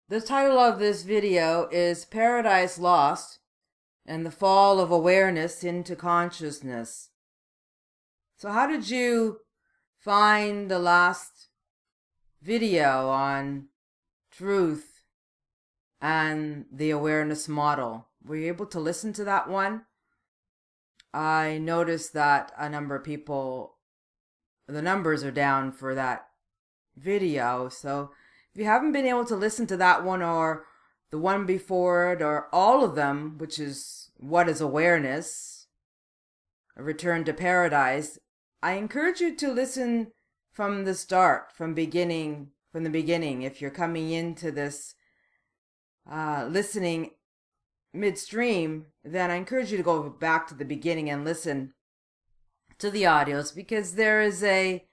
The title of this video is Paradise Lost and the Fall of Awareness into Consciousness. So how did you find the last video on truth and the awareness model? Were you able to listen to that one? I noticed that a number of people, the numbers are down for that video. So if you haven't been able to listen to that one or the one before it or all of them, which is What is Awareness? A Return to Paradise, I encourage you to listen from the start, from the beginning. If you're coming into this listening midstream, then I encourage you to go back to the beginning and listen to the audios, because there's a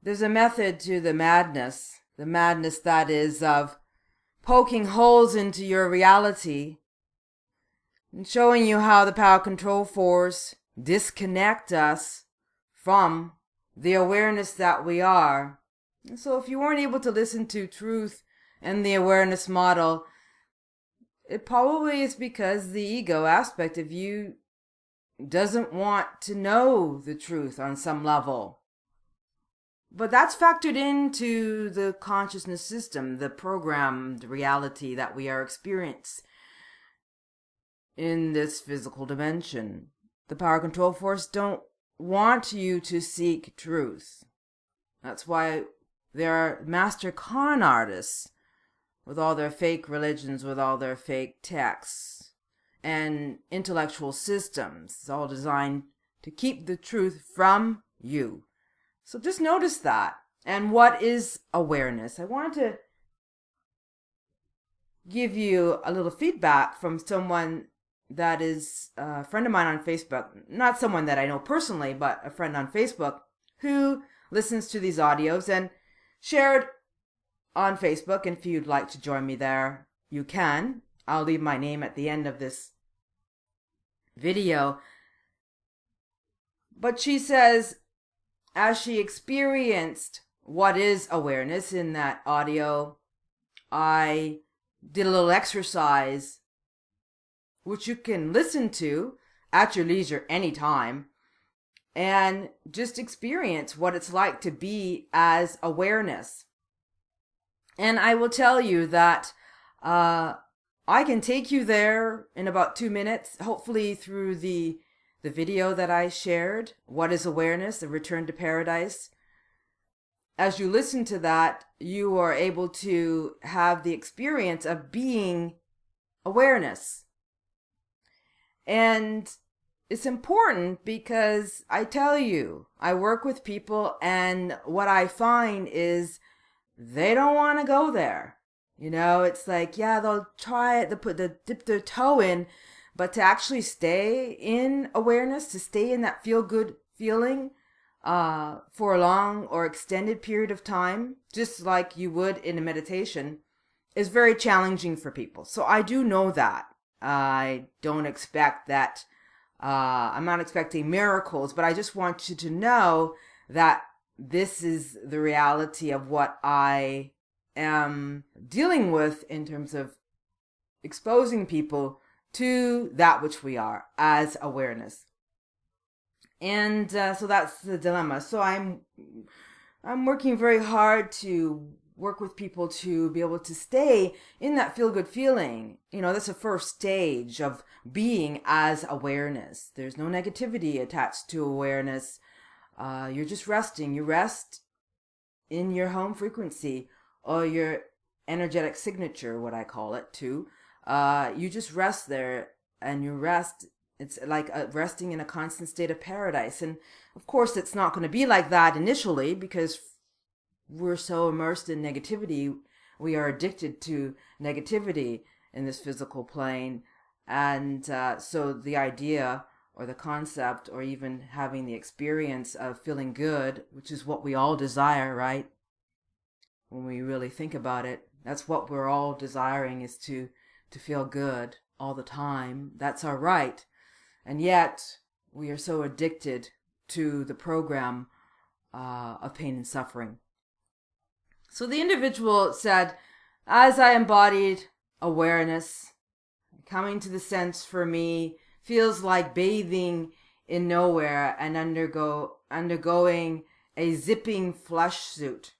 method to the madness that is of poking holes into your reality and showing you how the power control force disconnect us from the awareness that we are. And so if you weren't able to listen to truth and the awareness model, it probably is because the ego aspect of you doesn't want to know the truth on some level. But that's factored into the consciousness system, the programmed reality that we are experiencing in this physical dimension. The power control force don't want you to seek truth. That's why there are master con artists with all their fake religions, with all their fake texts and intellectual systems. It's all designed to keep the truth from you. So just notice that. And what is awareness? I wanted to give you a little feedback from someone that is a friend of mine on Facebook. Not someone that I know personally, but a friend on Facebook who listens to these audios and shared on Facebook. And if you'd like to join me there, you can. I'll leave my name at the end of this video. But she says, as she experienced what is awareness in that audio, I did a little exercise, which you can listen to at your leisure anytime, and just experience what it's like to be as awareness. And I will tell you that I can take you there in about 2 minutes, hopefully through the video that I shared, What is Awareness? A Return to Paradise. As you listen to that, you are able to have the experience of being awareness. And it's important because I tell you, I work with people, and what I find is they don't want to go there. You know, it's like, yeah, they'll try it, they'll dip their toe in, but to actually stay in awareness, to stay in that feel-good feeling for a long or extended period of time, just like you would in a meditation, is very challenging for people. So I do know that. I don't expect that. I'm not expecting miracles, but I just want you to know that this is the reality of what I am dealing with in terms of exposing people to that which we are as awareness. And so that's the dilemma. So I'm working very hard to work with people to be able to stay in that feel-good feeling. You know, that's the first stage of being as awareness. There's no negativity attached to awareness. You're just resting. You rest in your home frequency or your energetic signature, what I call it too. You just rest there, and you rest. It's like resting in a constant state of paradise. And of course, it's not going to be like that initially, because we're so immersed in negativity. We are addicted to negativity in this physical plane. And so the idea or the concept, or even having the experience of feeling good, which is what we all desire, right? When we really think about it, that's what we're all desiring, is to feel good all the time. That's our right. And yet we are so addicted to the program of pain and suffering. So the individual said, As I embodied awareness, coming to the sense for me feels like bathing in nowhere and undergoing a zipping flush suit.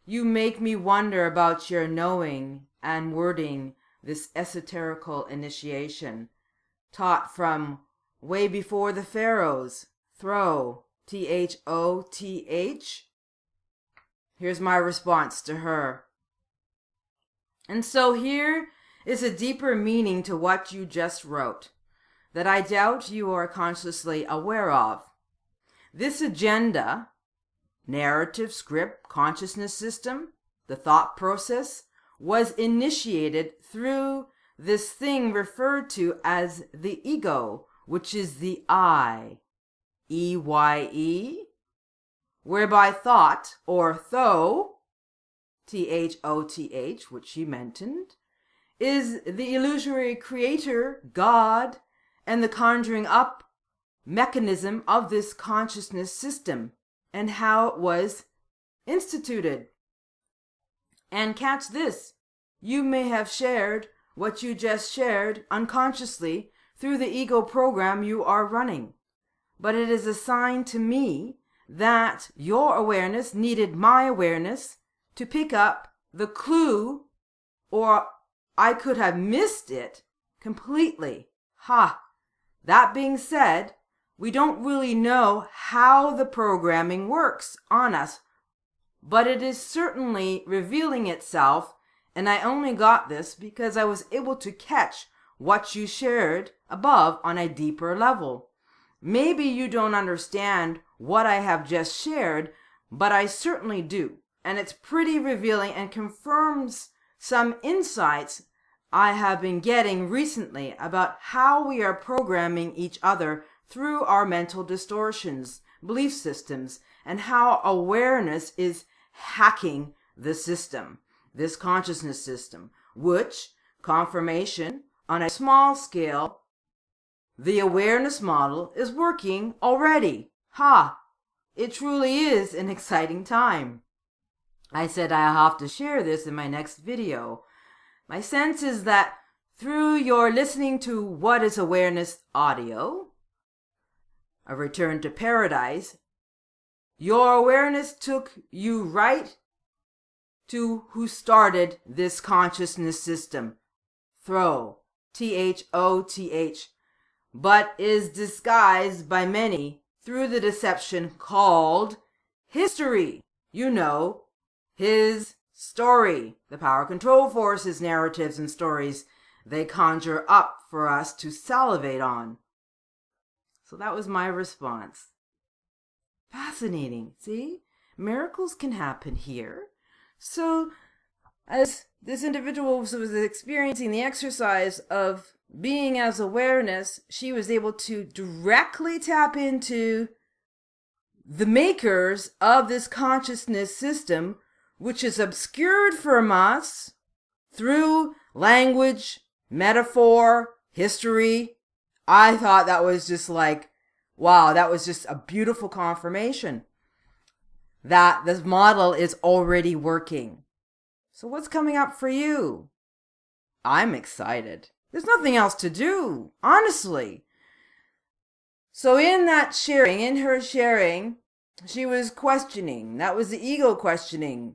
You make me wonder about your knowing and wording this esoterical initiation, taught from way before the pharaohs. Throw, THOTH. Here's my response to her. And so here is a deeper meaning to what you just wrote, that I doubt you are consciously aware of. This agenda, narrative, script, consciousness system, the thought process, was initiated through this thing referred to as the ego, which is the I, EYE, whereby thought, or THOTH, THOTH, which she mentioned, is the illusory creator, God, and the conjuring up mechanism of this consciousness system and how it was instituted. And catch this, you may have shared what you just shared unconsciously through the ego program you are running. But it is a sign to me that your awareness needed my awareness to pick up the clue, or I could have missed it completely. That being said, we don't really know how the programming works on us, but it is certainly revealing itself, and I only got this because I was able to catch what you shared above on a deeper level. Maybe you don't understand what I have just shared, but I certainly do, and it's pretty revealing and confirms some insights I have been getting recently about how we are programming each other through our mental distortions, belief systems, and how awareness is hacking the system, this consciousness system, which, confirmation on a small scale, the awareness model is working already. It truly is an exciting time. I said I'll have to share this in my next video. My sense is that through your listening to What is Awareness audio, A Return to Paradise, your awareness took you right to who started this consciousness system, THOTH, but is disguised by many through the deception called history. You know, his story, the power control forces, narratives, and stories they conjure up for us to salivate on. So that was my response. Fascinating. See? Miracles can happen here. So as this individual was experiencing the exercise of being as awareness, she was able to directly tap into the makers of this consciousness system, which is obscured from us through language, metaphor, history. I thought that was just like, wow, that was just a beautiful confirmation that this model is already working. So what's coming up for you? I'm excited. There's nothing else to do, honestly. So in her sharing, she was questioning. That was the ego questioning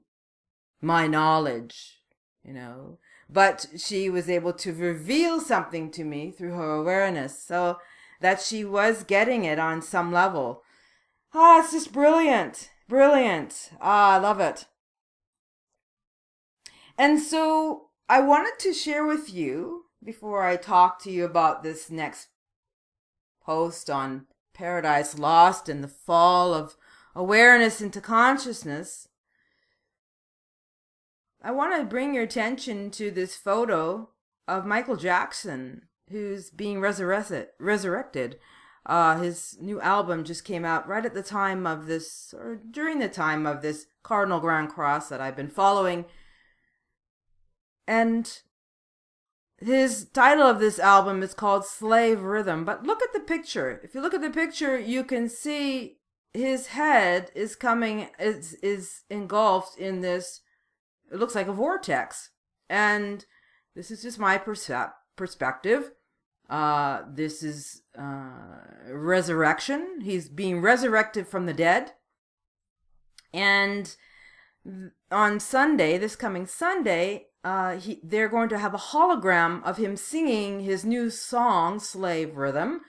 my knowledge, But she was able to reveal something to me through her awareness, so that she was getting it on some level. It's just brilliant. Brilliant. I love it. And so I wanted to share with you, before I talk to you about this next post on Paradise Lost and the fall of awareness into consciousness, I want to bring your attention to this photo of Michael Jackson, who's being resurrected. His new album just came out right at the time of this, or during the time of this Cardinal Grand Cross that I've been following. And his title of this album is called Slave Rhythm. But look at the picture. If you look at the picture, you can see his head is engulfed in this it looks like a vortex. And this is just my perspective. This is resurrection. He's being resurrected from the dead. And on Sunday, this coming Sunday, they're going to have a hologram of him singing his new song, Slave Rhythm,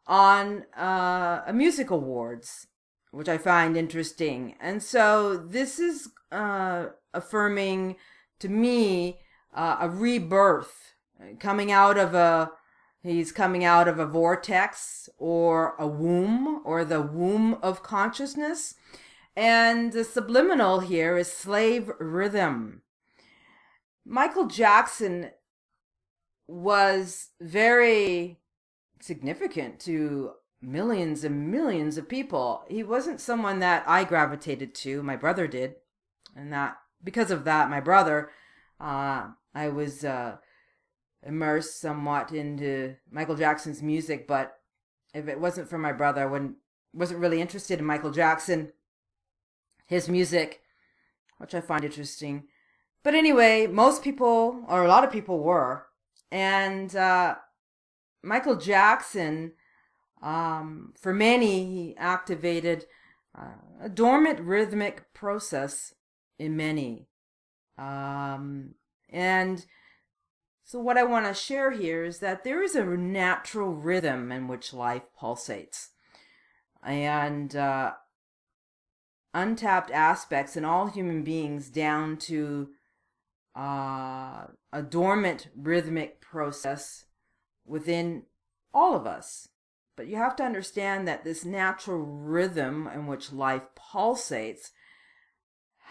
on a music awards, which I find interesting. And so this is affirming to me a rebirth, he's coming out of a vortex or a womb, or the womb of consciousness. And the subliminal here is slave rhythm. Michael Jackson was very significant to millions and millions of people. He wasn't someone that I gravitated to. My brother did. And that because of that, my brother, I was immersed somewhat into Michael Jackson's music. But if it wasn't for my brother, I wasn't really interested in Michael Jackson, his music, which I find interesting. But anyway, most people, or a lot of people were. And Michael Jackson, for many, he activated a dormant rhythmic process in many. And so what I want to share here is that there is a natural rhythm in which life pulsates. And untapped aspects in all human beings, down to a dormant rhythmic process within all of us. But you have to understand that this natural rhythm in which life pulsates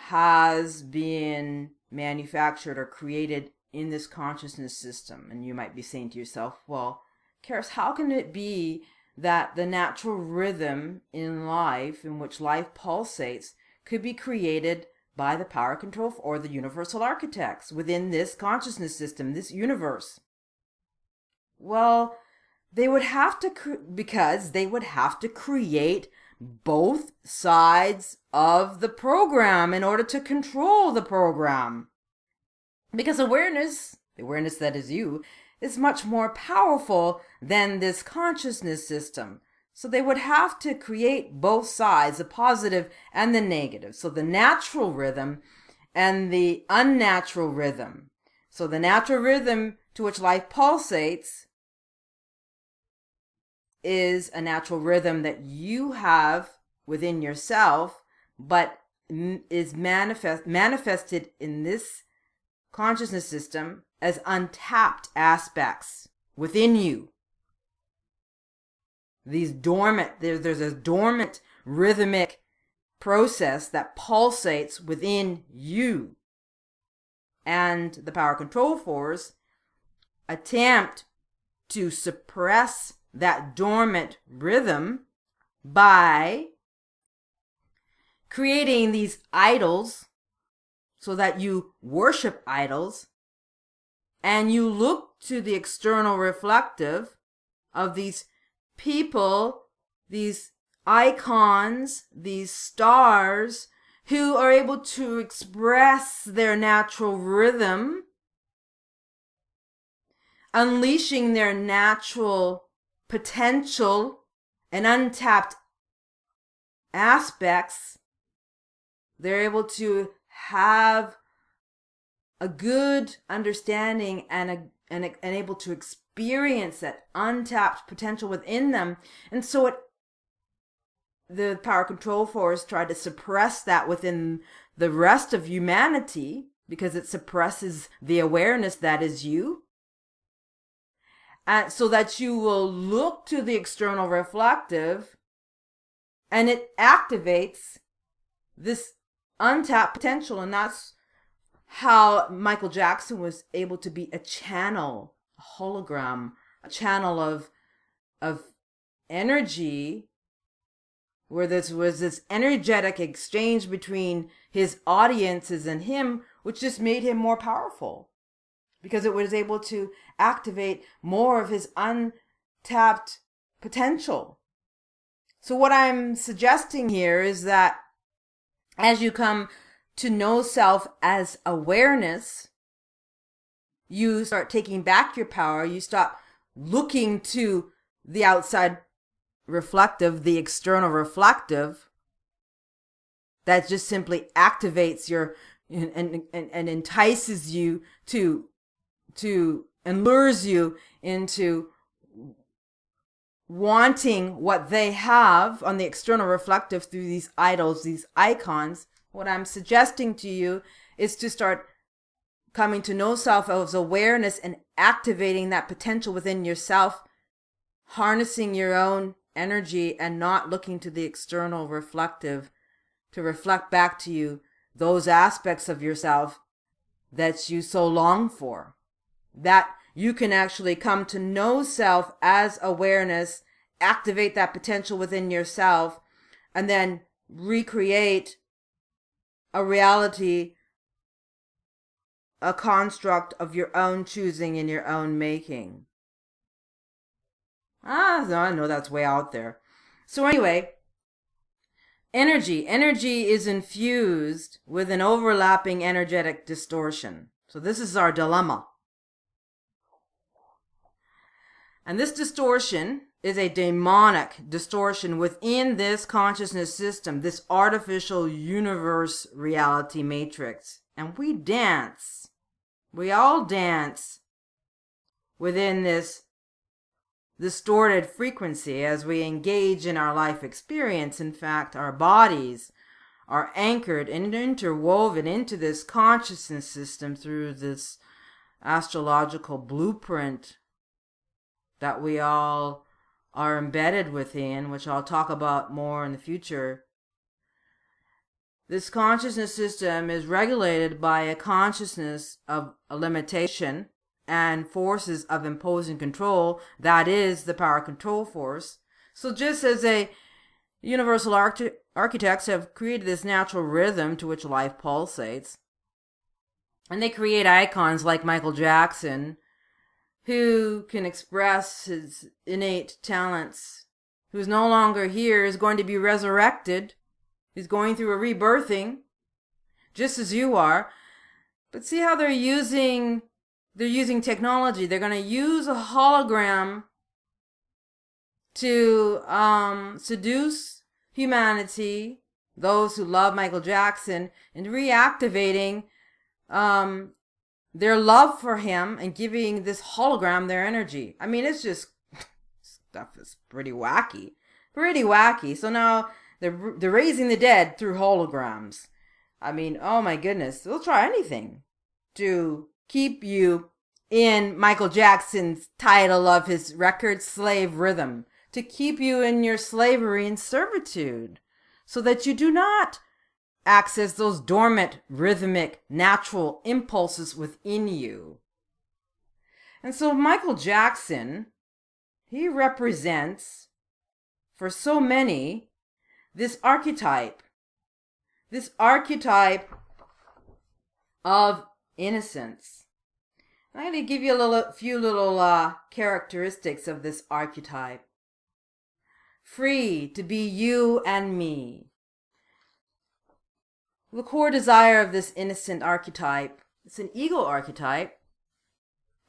has been manufactured or created in this consciousness system. And you might be saying to yourself, well, Karis, how can it be that the natural rhythm in life, in which life pulsates, could be created by the power control or the universal architects within this consciousness system, this universe? Well, they would have to, because they would have to create both sides of the program in order to control the program. Because awareness, the awareness that is you, is much more powerful than this consciousness system. So they would have to create both sides, the positive and the negative. So the natural rhythm and the unnatural rhythm. So the natural rhythm to which life pulsates is a natural rhythm that you have within yourself, but is manifested in this consciousness system as untapped aspects within you. These dormant, there's a dormant rhythmic process that pulsates within you. And the power control force attempt to suppress that dormant rhythm by creating these idols, so that you worship idols and you look to the external reflective of these people, these icons, these stars who are able to express their natural rhythm, unleashing their natural potential and untapped aspects. They're able to have a good understanding and able to experience that untapped potential within them. And so the power control force tried to suppress that within the rest of humanity, because it suppresses the awareness that is you. And so that you will look to the external reflective, and it activates this untapped potential. And that's how Michael Jackson was able to be a channel, a hologram, a channel of energy, where this was this energetic exchange between his audiences and him, which just made him more powerful, because it was able to activate more of his untapped potential. So what I'm suggesting here is that as you come to know self as awareness, you start taking back your power. You stop looking to the outside reflective, the external reflective, that just simply activates your and entices you to and lures you into wanting what they have on the external reflective through these idols, these icons. What I'm suggesting to you is to start coming to know self as awareness and activating that potential within yourself, harnessing your own energy and not looking to the external reflective to reflect back to you those aspects of yourself that you so long for. That you can actually come to know self as awareness, activate that potential within yourself, and then recreate a reality, a construct of your own choosing and your own making. I know that's way out there. So anyway, energy is infused with an overlapping energetic distortion. So this is our dilemma. And this distortion is a demonic distortion within this consciousness system, this artificial universe reality matrix. And we all dance within this distorted frequency as we engage in our life experience. In fact, our bodies are anchored and interwoven into this consciousness system through this astrological blueprint that we all are embedded within, which I'll talk about more in the future. This consciousness system is regulated by a consciousness of a limitation and forces of imposing control. That is the power control force. So just as a universal architects have created this natural rhythm to which life pulsates, and they create icons like Michael Jackson, who can express his innate talents, who's no longer here, is going to be resurrected. He's going through a rebirthing, just as you are. But see how they're using technology. They're going to use a hologram to seduce humanity, those who love Michael Jackson, and reactivating their love for him and giving this hologram their energy. I mean, it's just stuff is pretty wacky. So now they're raising the dead through holograms. I mean, oh my goodness, they'll try anything to keep you in Michael Jackson's title of his record, Slave Rhythm, to keep you in your slavery and servitude, so that you do not access those dormant, rhythmic, natural impulses within you. And so Michael Jackson, he represents, for so many, this archetype of innocence. I'm going to give you a few little characteristics of this archetype. Free to be you and me. The core desire of this innocent archetype, it's an ego archetype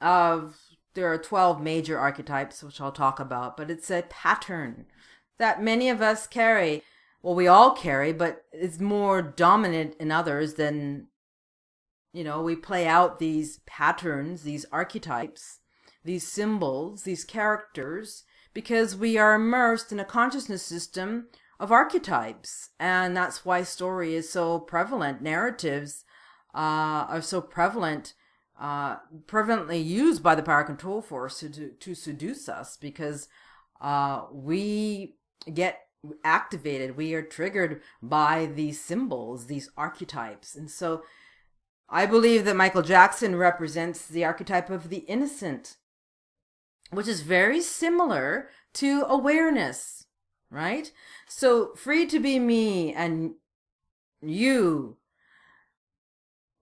there are 12 major archetypes, which I'll talk about, but it's a pattern that many of us carry. Well, we all carry, but it's more dominant in others than, we play out these patterns, these archetypes, these symbols, these characters, because we are immersed in a consciousness system of archetypes. And that's why story is so prevalent. Narratives are so prevalently used by the power control force to seduce us, because we get activated, we are triggered by these symbols, these archetypes. And so I believe that Michael Jackson represents the archetype of the innocent, which is very similar to awareness, right? So free to be me and you.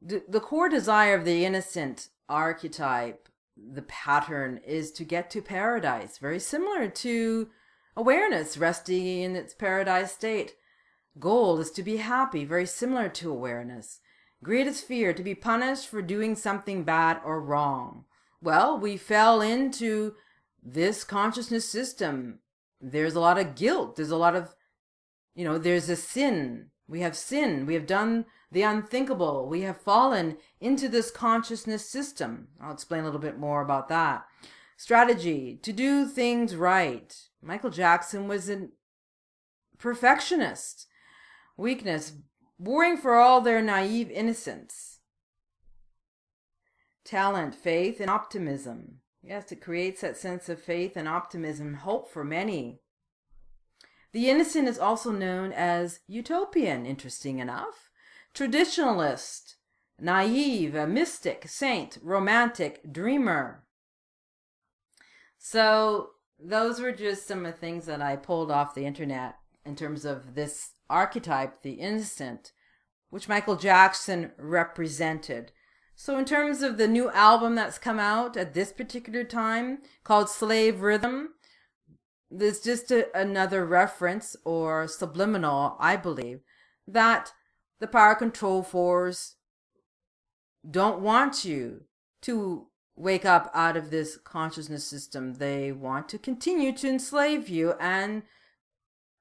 The core desire of the innocent archetype, the pattern, is to get to paradise, very similar to awareness resting in its paradise state. goal is to be happy, very similar to awareness. Greed is fear, to be punished for doing something bad or wrong. Well, we fell into this consciousness system. There's a lot of guilt. There's a lot of, there's a sin. We have sinned. We have done the unthinkable. We have fallen into this consciousness system. I'll explain a little bit more about that. Strategy, to do things right. Michael Jackson was a perfectionist. Weakness, boring for all their naive innocence. Talent, faith, and optimism. Yes, it creates that sense of faith and optimism, hope for many. The innocent is also known as utopian, interesting enough. Traditionalist, naive, a mystic, saint, romantic, dreamer. So those were just some of the things that I pulled off the internet in terms of this archetype, the innocent, which Michael Jackson represented. So in terms of the new album that's come out at this particular time called Slave Rhythm, there's just another reference or subliminal, I believe, that the power control force don't want you to wake up out of this consciousness system. They want to continue to enslave you and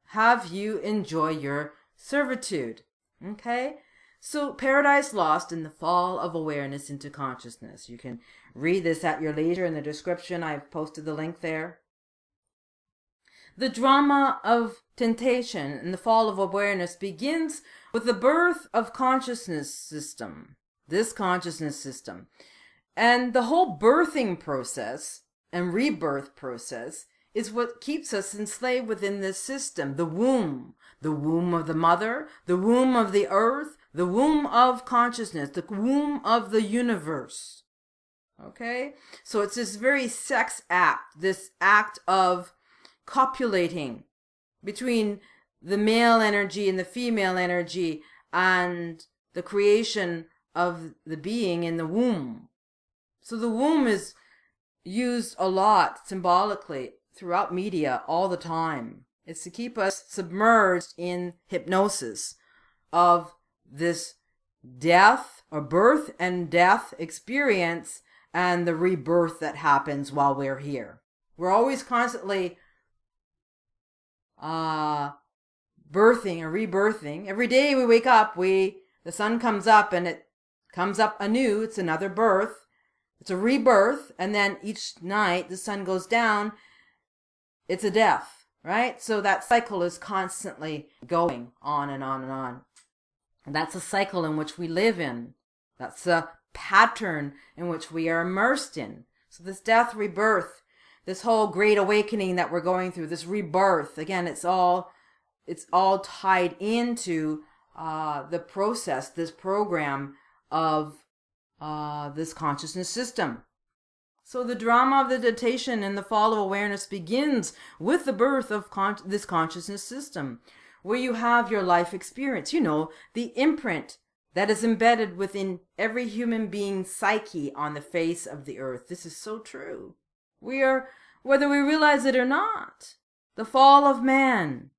have you enjoy your servitude. Okay? So Paradise Lost in the Fall of Awareness into Consciousness. You can read this at your leisure in the description. I've posted the link there. The drama of temptation in the fall of awareness begins with the birth of consciousness system. This consciousness system. And the whole birthing process and rebirth process is what keeps us enslaved within this system. The womb of the mother, the womb of the earth, the womb of consciousness, the womb of the universe. Okay? So it's this very sex act, this act of copulating between the male energy and the female energy and the creation of the being in the womb. So the womb is used a lot symbolically throughout media all the time. It's to keep us submerged in hypnosis of this death or birth and death experience and the rebirth that happens while we're here. We're always constantly birthing or rebirthing. Every day we wake up, the sun comes up and it comes up anew. It's another birth. It's a rebirth, and then each night the sun goes down, it's a death, right? So that cycle is constantly going on and on and on. And that's a cycle in which we live in. That's a pattern in which we are immersed in. So this death, rebirth, this whole great awakening that we're going through, this rebirth, again, it's all tied into the process, this program of this consciousness system. So the drama of the temptation and the fall of awareness begins with the birth of this consciousness system, where you have your life experience, the imprint that is embedded within every human being's psyche on the face of the earth. This is so true. We are, whether we realize it or not, the fall of man.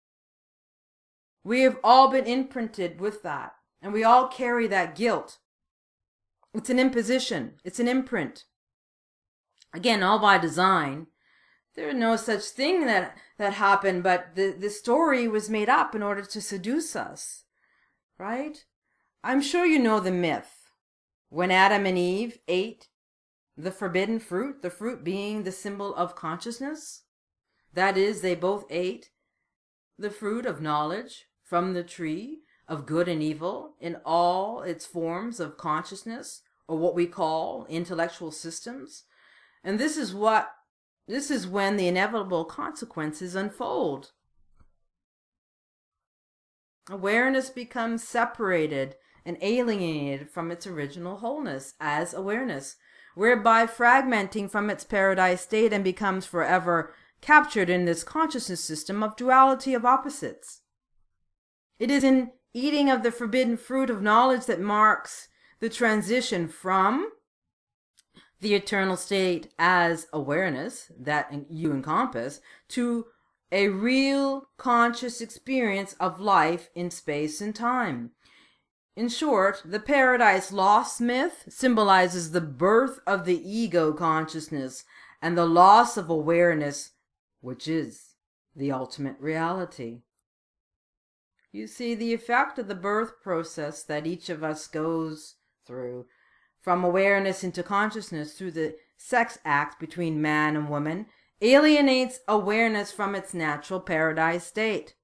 We have all been imprinted with that, and we all carry that guilt. It's an imposition. It's an imprint. Again, all by design. There's no such thing that happened, but the story was made up in order to seduce us. Right? I'm sure you know the myth. When Adam and Eve ate the forbidden fruit, the fruit being the symbol of consciousness, that is, they both ate the fruit of knowledge from the tree of good and evil in all its forms of consciousness, or what we call intellectual systems. And this is when the inevitable consequences unfold. Awareness becomes separated and alienated from its original wholeness as awareness, whereby fragmenting from its paradise state and becomes forever captured in this consciousness system of duality of opposites. It is in eating of the forbidden fruit of knowledge that marks the transition from the eternal state as awareness that you encompass to a real conscious experience of life in space and time. In short, the Paradise Lost myth symbolizes the birth of the ego consciousness and the loss of awareness, which is the ultimate reality. You see, the effect of the birth process that each of us goes through, from awareness into consciousness through the sex act between man and woman, alienates awareness from its natural paradise state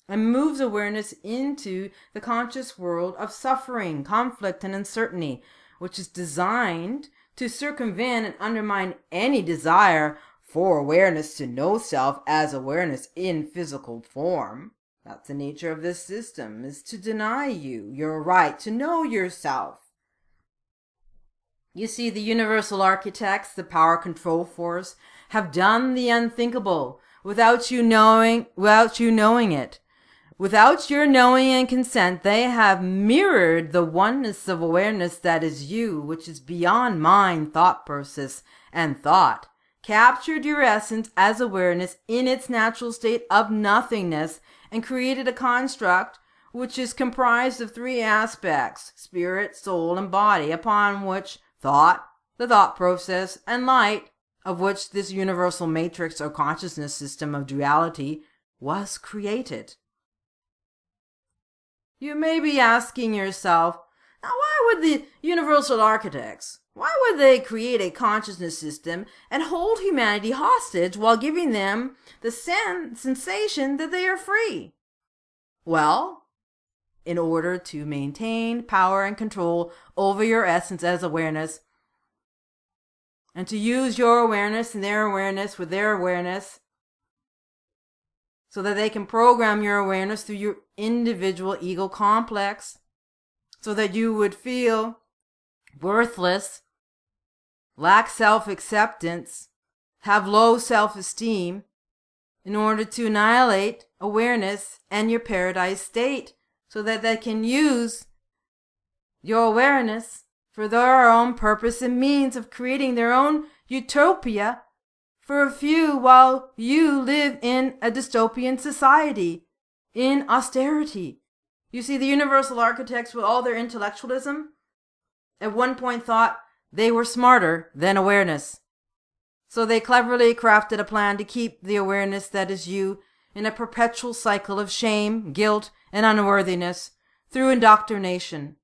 and moves awareness into the conscious world of suffering, conflict, and uncertainty, which is designed to circumvent and undermine any desire for awareness to know self as awareness in physical form. That's the nature of this system, is to deny you your right to know yourself. You see, the universal architects, the power control force, have done the unthinkable without you knowing it. Without your knowing and consent, they have mirrored the oneness of awareness that is you, which is beyond mind, thought process, and thought, captured your essence as awareness in its natural state of nothingness, and created a construct which is comprised of three aspects, spirit, soul, and body, upon which thought, the thought process, and light, of which this universal matrix or consciousness system of duality was created. You may be asking yourself, now why would the universal architects, why would they create a consciousness system and hold humanity hostage while giving them the sensation that they are free? Well, in order to maintain power and control over your essence as awareness, and to use your awareness and their awareness with their awareness, so that they can program your awareness through your individual ego complex, so that you would feel worthless, lack self-acceptance, have low self-esteem, in order to annihilate awareness and your paradise state, so that they can use your awareness for their own purpose and means of creating their own utopia for a few, while you live in a dystopian society, in austerity. You see, the universal architects, with all their intellectualism, at one point thought they were smarter than awareness. So they cleverly crafted a plan to keep the awareness that is you in a perpetual cycle of shame, guilt, and unworthiness through indoctrination,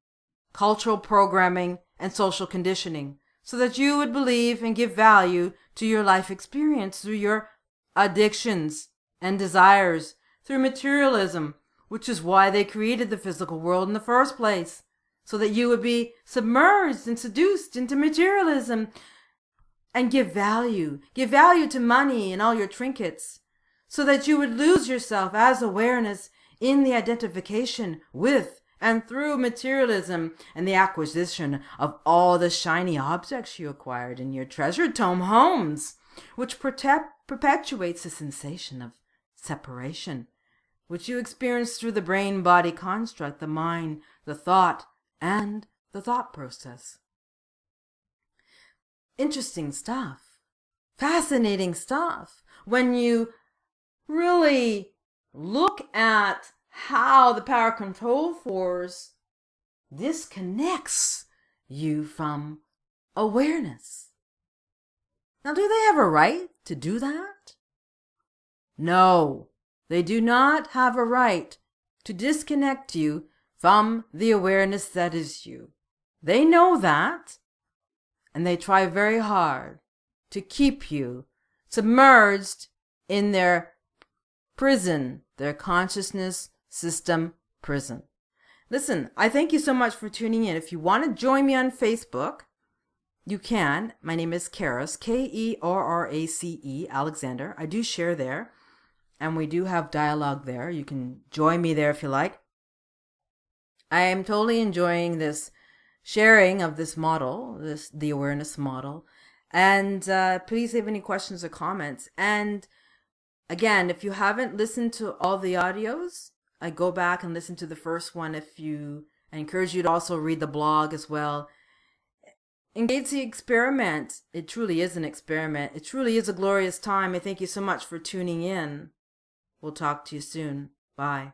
cultural programming, and social conditioning, so that you would believe and give value to your life experience through your addictions and desires, through materialism, which is why they created the physical world in the first place, so that you would be submerged and seduced into materialism and give value to money and all your trinkets, so that you would lose yourself as awareness in the identification with and through materialism and the acquisition of all the shiny objects you acquired in your treasured home homes, which perpetuates the sensation of separation, which you experience through the brain-body construct, the mind, the thought, and the thought process. Interesting stuff. Fascinating stuff. When you really look at how the power control force disconnects you from awareness. Now, do they have a right to do that? No, they do not have a right to disconnect you from the awareness that is you. They know that, and they try very hard to keep you submerged in their prison, their consciousness system prison. Listen, I thank you so much for tuning in. If you want to join me on Facebook, you can. My name is Kerrace, Kerrace, Alexander. I do share there, and we do have dialogue there. You can join me there if you like. I am totally enjoying this sharing of this model, the awareness model. And please leave any questions or comments. And again, if you haven't listened to all the audios, I go back and listen to the first one. I encourage you to also read the blog as well. Engage the experiment. It truly is an experiment. It truly is a glorious time. I thank you so much for tuning in. We'll talk to you soon. Bye.